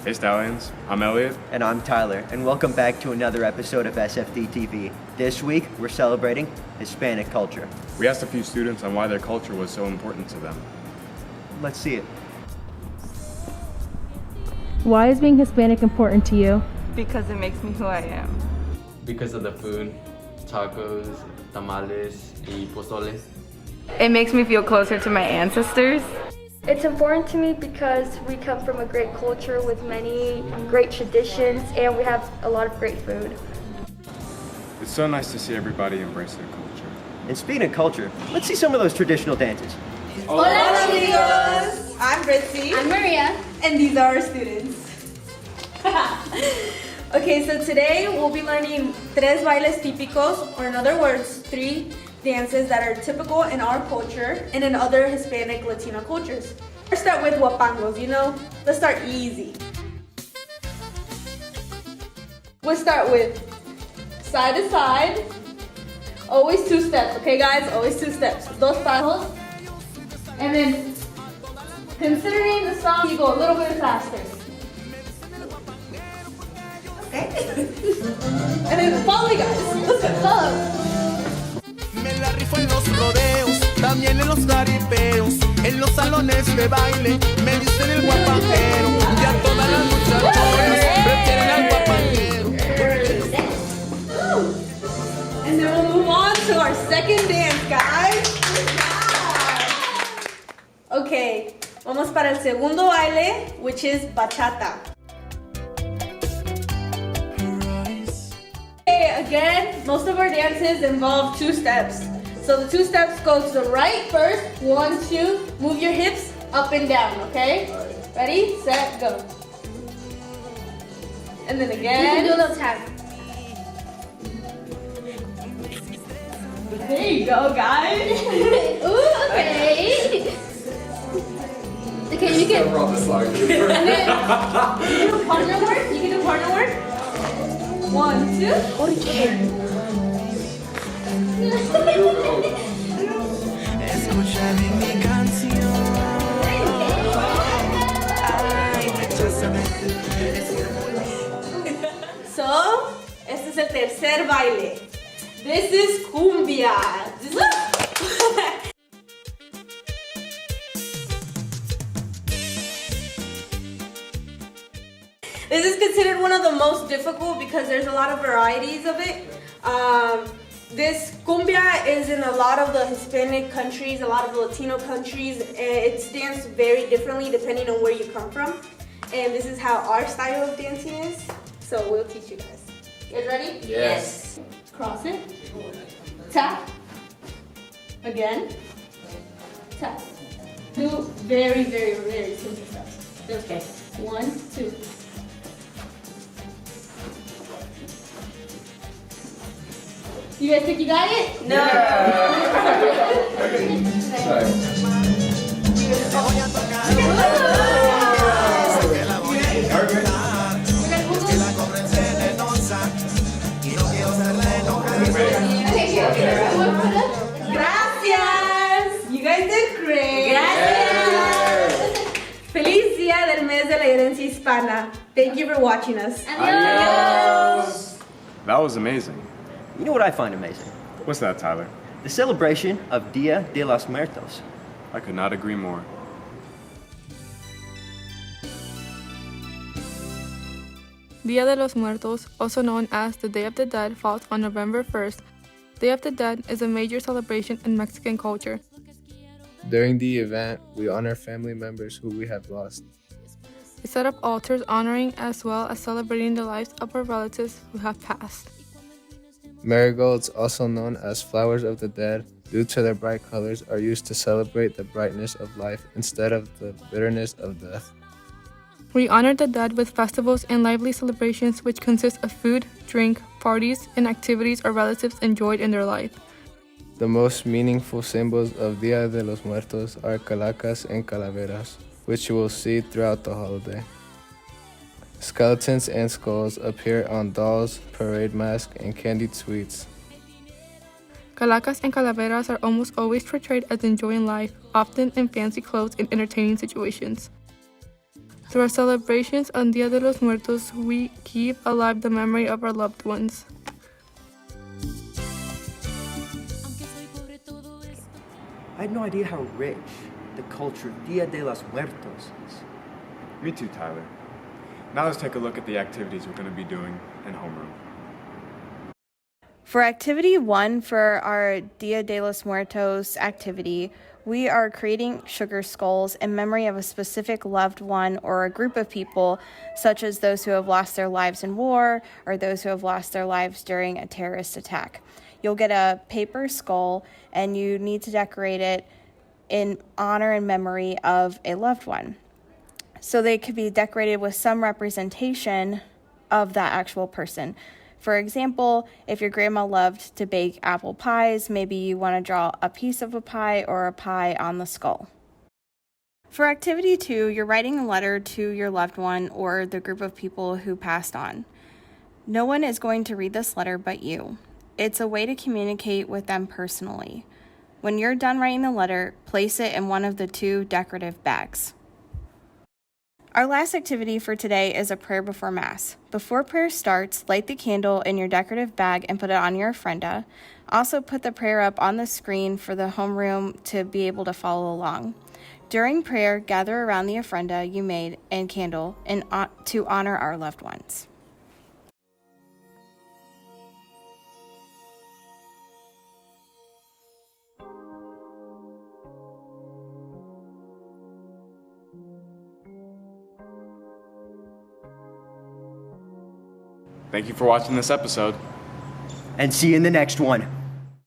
Hey Stallions, I'm Elliot. And I'm Tyler, and welcome back to another episode of SFDTV. This week, we're celebrating Hispanic culture. We asked a few students on why their culture was so important to them. Let's see it. Why is being Hispanic important to you? Because it makes me who I am. Because of the food, tacos, tamales, y pozole. It makes me feel closer to my ancestors. It's important to me because we come from a great culture with many great traditions and we have a lot of great food. It's so nice to see everybody embrace their culture. And speaking of culture, let's see some of those traditional dances. Hola amigos! I'm Britzy. I'm Maria. And these are our students. Okay, so today we'll be learning tres bailes típicos, or in other words, 3 dances that are typical in our culture and in other Hispanic Latino cultures. Let's start with huapangos, Let's start easy. We'll start with side to side. Always 2 steps, okay guys? Always 2 steps. Dos pasos. And then, considering the song, you go a little bit faster. Okay? And then follow me guys. Let's go. Follow. Me la rifo en los rodeos, también en los jaripeos, en los salones de baile, me dicen el guapangero, y a todas las muchachonas prefieren al guapangero. And then we'll move on to our second dance, guys. Okay, vamos para el segundo baile, which is bachata. Again, most of our dances involve 2 steps. So the 2 steps go to the right first. 1, 2, move your hips up and down, okay? Ready, set, go. And then again. You can do a little tap. There you go, guys. Ooh, okay. Okay, you can. And then, you can do partner work. You can do partner work. 1, 2. Escucha mi canción. Ay, recházame. So, este es el tercer baile. This is cumbia. This is considered one of the most difficult because there's a lot of varieties of it. This cumbia is in a lot of the Hispanic countries, a lot of the Latino countries. It's danced very differently depending on where you come from. And this is how our style of dancing is. So we'll teach you guys. You guys ready? Yes. Cross it. Tap. Again. Tap. Do very, very, very simple steps. Okay. 1, 2. You guys think you got it? No. Gracias. You guys did great. Gracias. Feliz Día del Mes de la Herencia Hispana. Thank you for watching us. Adios. That was amazing. You know what I find amazing? What's that, Tyler? The celebration of Dia de los Muertos. I could not agree more. Dia de los Muertos, also known as the Day of the Dead, falls on November 1st. Day of the Dead is a major celebration in Mexican culture. During the event, we honor family members who we have lost. We set up altars honoring as well as celebrating the lives of our relatives who have passed. Marigolds, also known as flowers of the dead, due to their bright colors, are used to celebrate the brightness of life instead of the bitterness of death. We honor the dead with festivals and lively celebrations which consist of food, drink, parties, and activities our relatives enjoyed in their life. The most meaningful symbols of Dia de los Muertos are calacas and calaveras, which you will see throughout the holiday. Skeletons and skulls appear on dolls, parade masks, and candied sweets. Calacas and calaveras are almost always portrayed as enjoying life, often in fancy clothes and entertaining situations. Through our celebrations on Dia de los Muertos, we keep alive the memory of our loved ones. I had no idea how rich the culture of Dia de los Muertos is. Me too, Tyler. Now let's take a look at the activities we're going to be doing in homeroom. For activity 1 for our Dia de los Muertos activity, we are creating sugar skulls in memory of a specific loved one or a group of people, such as those who have lost their lives in war or those who have lost their lives during a terrorist attack. You'll get a paper skull and you need to decorate it in honor and memory of a loved one. So they could be decorated with some representation of that actual person. For example, if your grandma loved to bake apple pies, maybe you want to draw a piece of a pie or a pie on the skull. For activity 2, you're writing a letter to your loved one or the group of people who passed on. No one is going to read this letter but you. It's a way to communicate with them personally. When you're done writing the letter, place it in one of the 2 decorative bags. Our last activity for today is a prayer before Mass. Before prayer starts, light the candle in your decorative bag and put it on your ofrenda. Also put the prayer up on the screen for the homeroom to be able to follow along. During prayer, gather around the ofrenda you made and candle to honor our loved ones. Thank you for watching this episode. And see you in the next one.